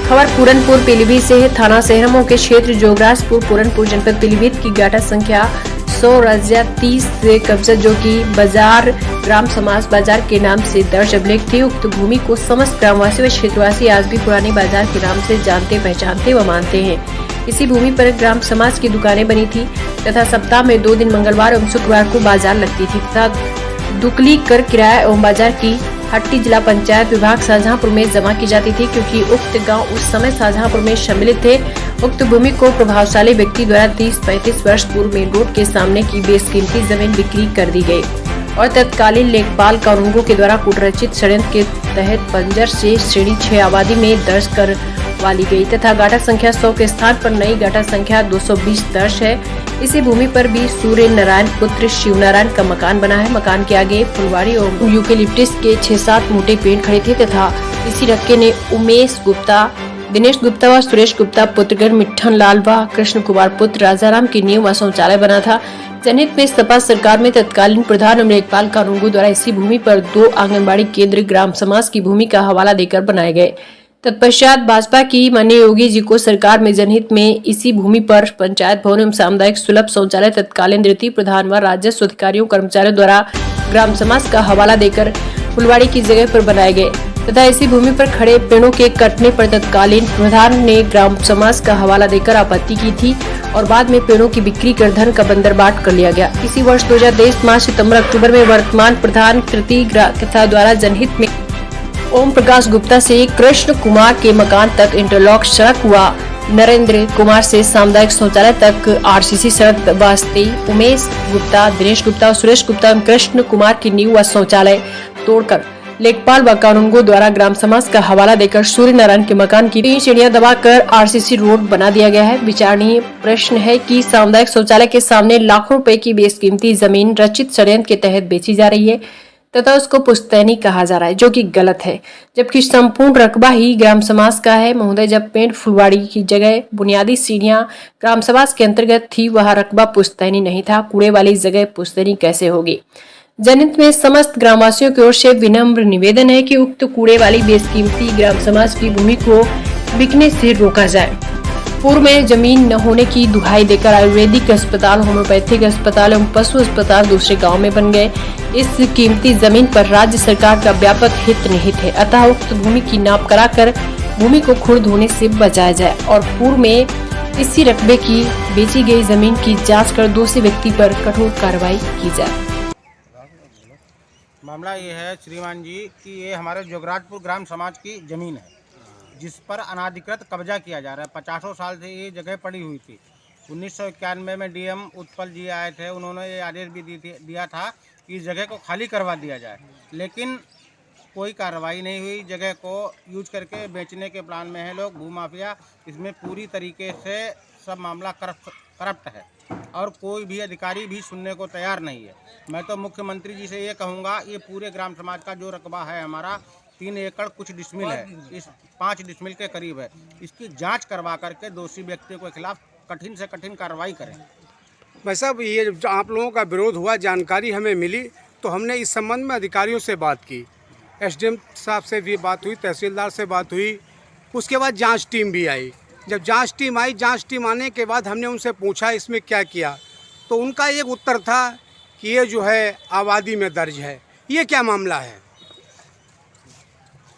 खबर पूरनपुर पीलीभीत से है। थाना सहरमो के क्षेत्र जोगराजपुर पूरनपुर जनपद पीलीभीत की गाटा संख्या 100/30 से कब्जा जो कि बाजार ग्राम समाज बाजार के नाम से दर्ज अभिलेख थी। उक्त भूमि को समस्त ग्रामवासी व क्षेत्रवासी आज भी पुरानी बाजार के नाम से जानते पहचानते व मानते हैं। इसी भूमि पर ग्राम समाज की दुकानें बनी थी तथा सप्ताह में 2 दिन मंगलवार एवं शुक्रवार को बाजार लगती थी तथा दुकली कर किराया एवं बाजार की हट्टी जिला पंचायत विभाग शाहजहांपुर में जमा की जाती थी, क्योंकि उक्त गांव उस समय शाहजहांपुर में सम्मिलित थे। उक्त भूमि को प्रभावशाली व्यक्ति द्वारा 30-35 वर्ष पूर्व मेन रोड के सामने की बेशकीमती जमीन बिक्री कर दी गई और तत्कालीन लेखपाल कानूनगो के द्वारा कूटरचित षड्यंत्र के तहत बंजर से श्रेणी 6 आबादी में दर्ज करवा ली गई तथा गाटा संख्या 100 के स्थान पर नई गाटा संख्या 220 दर्ज है। इसी भूमि पर भी सूर्य नारायण पुत्र शिव नारायण का मकान बना है। मकान के आगे फुलवाड़ी और यूकेलिप्टिस के 6-7 मोटे पेड़ खड़े थे तथा इसी रक्के ने उमेश गुप्ता, दिनेश गुप्ता व सुरेश गुप्ता पुत्रगण मिट्ठन लाल व कृष्ण कुमार पुत्र राजाराम की नींव व शौचालय बना था। जनहित में सपा सरकार में तत्कालीन प्रधान एवं लेखपाल कानूनगो द्वारा इसी भूमि पर 2 आंगनबाड़ी केंद्र ग्राम समाज की भूमि का हवाला देकर बनाए गए। तत्पश्चात भाजपा की माननीय योगी जी को सरकार में जनहित में इसी भूमि पर पंचायत भवन एवं सामुदायिक सुलभ शौचालय तत्कालीन द्वितीय प्रधान व राजस्व अधिकारियों कर्मचारियों द्वारा ग्राम समाज का हवाला देकर फुलवाड़ी की जगह पर बनाए गए तथा इसी भूमि पर खड़े पेड़ों के कटने पर तत्कालीन प्रधान ने ग्राम समाज का हवाला देकर आपत्ति की थी और बाद में पेड़ों की बिक्री कर धन का बंदरबाट कर लिया गया। इसी वर्ष 2023 मार्च सितंबर अक्टूबर में वर्तमान प्रधान कृति कथा द्वारा जनहित में ओम प्रकाश गुप्ता से कृष्ण कुमार के मकान तक इंटरलॉक सड़क व नरेंद्र कुमार से सामुदायिक शौचालय तक आरसीसी सड़क वास्ते उमेश गुप्ता, दिनेश गुप्ता और सुरेश गुप्ता एवं कृष्ण कुमार की नींव व शौचालय तोड़कर लेखपाल व कानूनगो द्वारा ग्राम समाज का हवाला देकर सूर्य नारायण के मकान की 3 सीढ़ियां दबाकर आरसीसी रोड बना दिया गया है। विचारणीय प्रश्न है कि सामुदायिक शौचालय के सामने लाखों रुपए की बेशकीमती जमीन रचित षड्यंत्र के तहत बेची जा रही है तथा उसको पुश्तैनी कहा जा रहा है, जो कि गलत है, जबकि संपूर्ण रकबा ही ग्राम समाज का है। महोदय, जब पेड़ फुलवाड़ी की जगह बुनियादी सीढ़ियां ग्राम समाज के अंतर्गत थी, वह रकबा पुश्तैनी नहीं था। कूड़े वाली जगह पुश्तैनी कैसे होगी? जनहित में समस्त ग्रामवासियों की ओर से विनम्र निवेदन है कि उक्त कूड़े वाली बेशकीमती ग्राम समाज की भूमि को बिकने से रोका जाए। पूर्व में जमीन न होने की दुहाई देकर आयुर्वेदिक अस्पताल, होम्योपैथिक अस्पताल एवं पशु अस्पताल दूसरे गांव में बन गए। इस कीमती जमीन पर राज्य सरकार का व्यापक हित निहित है, अतः उक्त भूमि की नाप कराकर भूमि को खुर्द होने से बचाया जाए और पूर्व में इसी रकबे की बेची गई जमीन की जांच कर दोषी व्यक्ति पर कठोर कार्रवाई की जाए। मामला ये है श्रीमान जी कि ये हमारे जोगराजपुर ग्राम समाज की ज़मीन है जिस पर अनाधिकृत कब्जा किया जा रहा है। 50 साल से ये जगह पड़ी हुई थी। 1991 में डीएम उत्पल जी आए थे, उन्होंने ये आदेश भी दिया था कि इस जगह को खाली करवा दिया जाए, लेकिन कोई कार्रवाई नहीं हुई। जगह को यूज करके बेचने के प्लान में है लोग, भूमाफिया। इसमें पूरी तरीके से सब मामला करप्ट है और कोई भी अधिकारी भी सुनने को तैयार नहीं है। मैं तो मुख्यमंत्री जी से ये कहूँगा, ये पूरे ग्राम समाज का जो रकबा है हमारा 3 एकड़ कुछ डिसमिल है, इस 5 डिसमिल के करीब है, इसकी जांच करवा करके दोषी व्यक्तियों के खिलाफ कठिन से कठिन कार्रवाई करें। भाई साहब, ये जो आप लोगों का विरोध हुआ, जानकारी हमें मिली तो हमने इस संबंध में अधिकारियों से बात की। एसडीएम साहब से भी बात हुई, तहसीलदार से बात हुई, उसके बाद जांच टीम भी आई। जब जांच टीम आई, जांच टीम आने के बाद हमने उनसे पूछा इसमें क्या किया, तो उनका एक उत्तर था कि ये जो है आबादी में दर्ज है। ये क्या मामला है?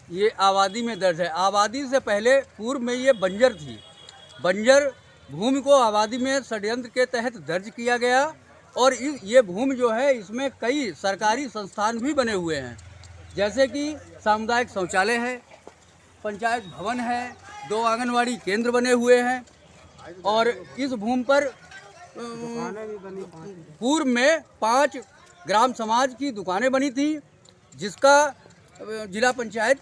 ये आबादी में दर्ज है। आबादी से पहले पूर्व में ये बंजर थी। बंजर भूमि को आबादी में षड्यंत्र के तहत दर्ज किया गया और ये भूमि जो है इसमें कई सरकारी संस्थान भी बने हुए हैं, जैसे कि सामुदायिक शौचालय है, पंचायत भवन है, 2 आंगनवाड़ी केंद्र बने हुए हैं और इस भूमि पर पूर्व में 5 ग्राम समाज की दुकानें बनी थी, जिसका जिला पंचायत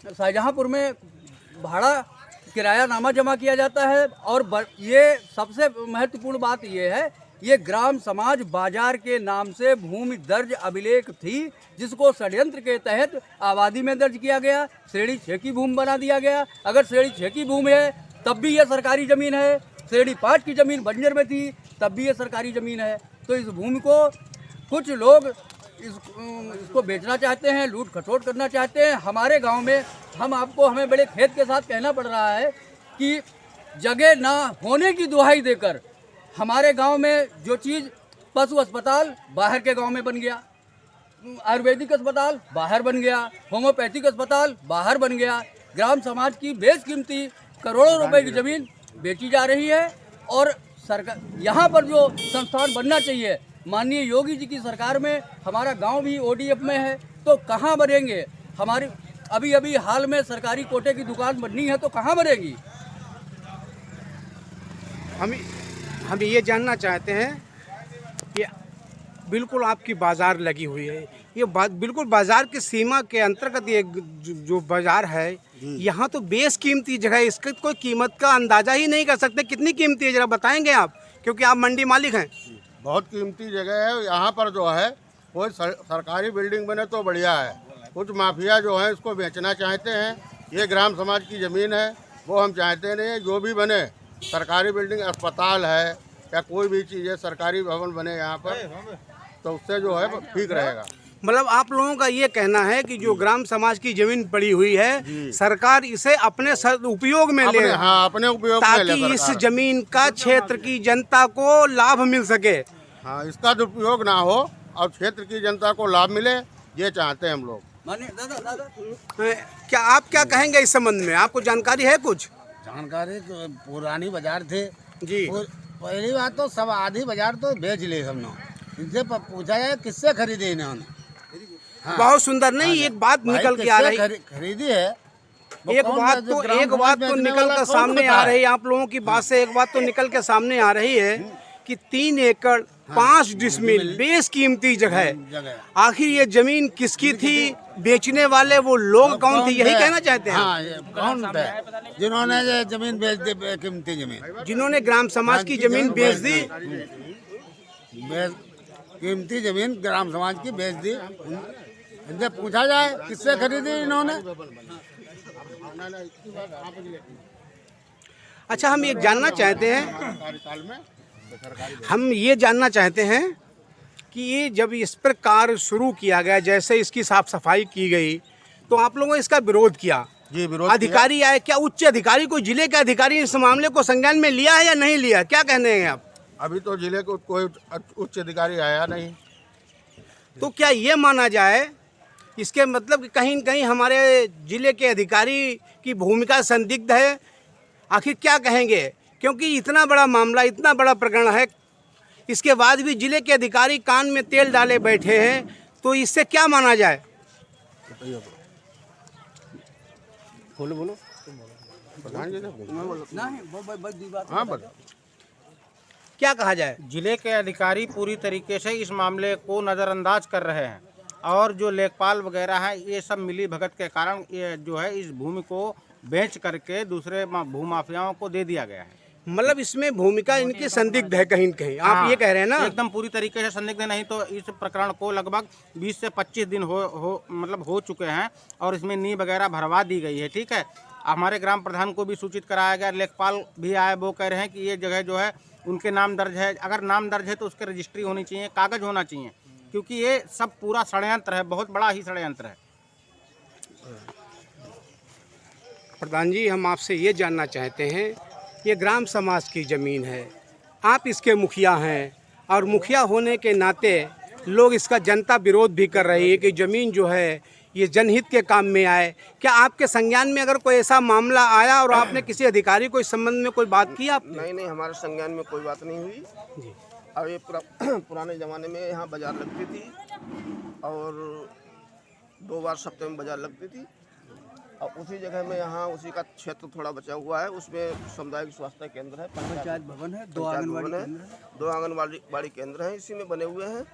शाहजहांपुर में भाड़ा किराया नामा जमा किया जाता है। और ये सबसे महत्वपूर्ण बात ये है, ये ग्राम समाज बाजार के नाम से भूमि दर्ज अभिलेख थी, जिसको षड्यंत्र के तहत आबादी में दर्ज किया गया। श्रेणी 6 की भूमि बना दिया गया। अगर श्रेणी 6 की भूमि है तब भी ये सरकारी ज़मीन है, श्रेणी 5 की ज़मीन बंजर में थी तब भी ये सरकारी ज़मीन है। तो इस भूमि को कुछ लोग इसको बेचना चाहते हैं, लूट खसोट करना चाहते हैं। हमारे गांव में हमें बड़े खेद के साथ कहना पड़ रहा है कि जगह ना होने की दुहाई देकर हमारे गांव में जो चीज़ पशु अस्पताल बाहर के गांव में बन गया, आयुर्वेदिक अस्पताल बाहर बन गया, होम्योपैथिक अस्पताल बाहर बन गया, ग्राम समाज की बेशकीमती करोड़ों रुपए की ज़मीन बेची जा रही है। और सरकार यहाँ पर जो संस्थान बनना चाहिए, माननीय योगी जी की सरकार में हमारा गांव भी ODF में है, तो कहाँ बनेंगे? हमारी अभी अभी हाल में सरकारी कोटे की दुकान बननी है, तो कहाँ बनेगी? हम ये जानना चाहते हैं कि बिल्कुल आपकी बाज़ार लगी हुई है, ये बिल्कुल बाज़ार की सीमा के अंतर्गत ये जो बाज़ार है, यहाँ तो बेशकीमती जगह है, इसकी कोई कीमत का अंदाज़ा ही नहीं कर सकते। कितनी कीमती है ज़रा बताएंगे आप, क्योंकि आप मंडी मालिक हैं। बहुत कीमती जगह है। यहाँ पर जो है कोई सरकारी बिल्डिंग बने तो बढ़िया है, कुछ माफिया जो है इसको बेचना चाहते हैं। ये ग्राम समाज की ज़मीन है, वो हम चाहते नहीं। जो भी बने, सरकारी बिल्डिंग, अस्पताल है या कोई भी चीज़ है, सरकारी भवन बने यहाँ पर, तो उससे जो है ठीक रहेगा। मतलब आप लोगों का ये कहना है कि जो ग्राम समाज की जमीन पड़ी हुई है, सरकार इसे अपने उपयोग में ले, हाँ, अपने उपयोग में ले, ताकि इस जमीन का क्षेत्र की जनता को लाभ मिल सके। हाँ, इसका दुरुपयोग ना हो और क्षेत्र की जनता को लाभ मिले, ये चाहते हैं हम लोग। क्या आप क्या कहेंगे इस संबंध में? आपको जानकारी है कुछ? जानकारी तो पुरानी बाजार थे जी। पहली बात तो सब आधी बाजार तो बेच ले हमने। इनसे पूछा जाए किससे खरीदे इन्होंने? हाँ। बहुत सुंदर नहीं, एक बात निकल के आ रही, खरीदी है। एक बात तो निकल कर सामने आ रही है। आप लोगों की बात से एक बात तो निकल के सामने आ रही है कि 3 एकड़ 5 डिसमिल बेशकीमती जगह है। आखिर ये जमीन किसकी थी? बेचने वाले वो लोग कौन थे, यही कहना चाहते हैं? हाँ, कौन थे जिन्होंने ये जमीन बेच दी, कीमती जमीन, जिन्होंने ग्राम समाज की जमीन बेच दी, कीमती जमीन ग्राम समाज की बेच दी। इनसे पूछा जाए किससे खरीदी इन्होंने? अच्छा, हम ये जानना चाहते हैं कि ये जब इस पर कार्य शुरू किया गया, जैसे इसकी साफ सफाई की गई, तो आप लोगों ने इसका विरोध किया। जी, विरोध। अधिकारी आए, क्या उच्च अधिकारी, कोई जिले के अधिकारी इस मामले को संज्ञान में लिया है या नहीं लिया? क्या कहने हैं आप? अभी तो जिले को कोई उच्च अधिकारी आया नहीं। तो क्या ये माना जाए इसके मतलब कि कहीं न कहीं हमारे जिले के अधिकारी की भूमिका संदिग्ध है? आखिर क्या कहेंगे, क्योंकि इतना बड़ा मामला, इतना बड़ा प्रकरण है, इसके बाद भी जिले के अधिकारी कान में तेल डाले बैठे हैं, तो इससे क्या माना जाए? बोलो। हाँ, बोलो। क्या कहा जाए? जिले के अधिकारी पूरी तरीके से इस मामले को नज़रअंदाज कर रहे हैं, और जो लेखपाल वगैरह हैं, ये सब मिली भगत के कारण ये जो है इस भूमि को बेच करके दूसरे भूमाफियाओं को दे दिया गया है। मतलब इसमें भूमिका इनकी संदिग्ध है कहीं न कहीं, आप ये कह रहे हैं ना? एकदम पूरी तरीके से संदिग्ध नहीं तो इस प्रकरण को लगभग 20 से 25 दिन हो चुके हैं, और इसमें नींव वगैरह भरवा दी गई है। ठीक है, हमारे ग्राम प्रधान को भी सूचित कराया गया, लेखपाल भी आए, वो कह रहे हैं कि ये जगह जो है उनके नाम दर्ज है। अगर नाम दर्ज है तो उसकी रजिस्ट्री होनी चाहिए, कागज होना चाहिए, क्योंकि ये सब पूरा षड्यंत्र है, बहुत बड़ा ही षड्यंत्र है। प्रधान जी, हम आपसे ये जानना चाहते हैं, ये ग्राम समाज की ज़मीन है, आप इसके मुखिया हैं, और मुखिया होने के नाते लोग इसका जनता विरोध भी कर रही है कि ज़मीन जो है ये जनहित के काम में आए। क्या आपके संज्ञान में अगर कोई ऐसा मामला आया और आपने किसी अधिकारी को इस संबंध में कोई बात की आपने? नहीं, हमारे संज्ञान में कोई बात नहीं हुई जी। अब ये पुराने ज़माने में यहाँ बाज़ार लगती थी, और 2 बार सप्ताह में बाज़ार लगती थी, और उसी जगह में यहाँ उसी का क्षेत्र थोड़ा बचा हुआ है। उसमें सामुदायिक स्वास्थ्य केंद्र है, पंचायत भवन है, 2 आंगनबाड़ी केंद्र हैं, इसी में बने हुए हैं।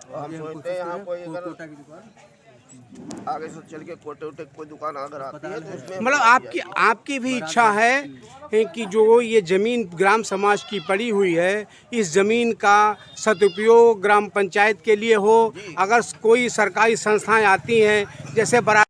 और हम सोचते हैं यहाँ कोई अगर आगे से चल के कोटे कोई दुकान अगर आती है तो उसमें मतलब आपकी भी इच्छा है कि जो ये ज़मीन ग्राम समाज की पड़ी हुई है, इस ज़मीन का सदुपयोग ग्राम पंचायत के लिए हो। अगर कोई सरकारी संस्थाएं आती हैं, जैसे बड़ा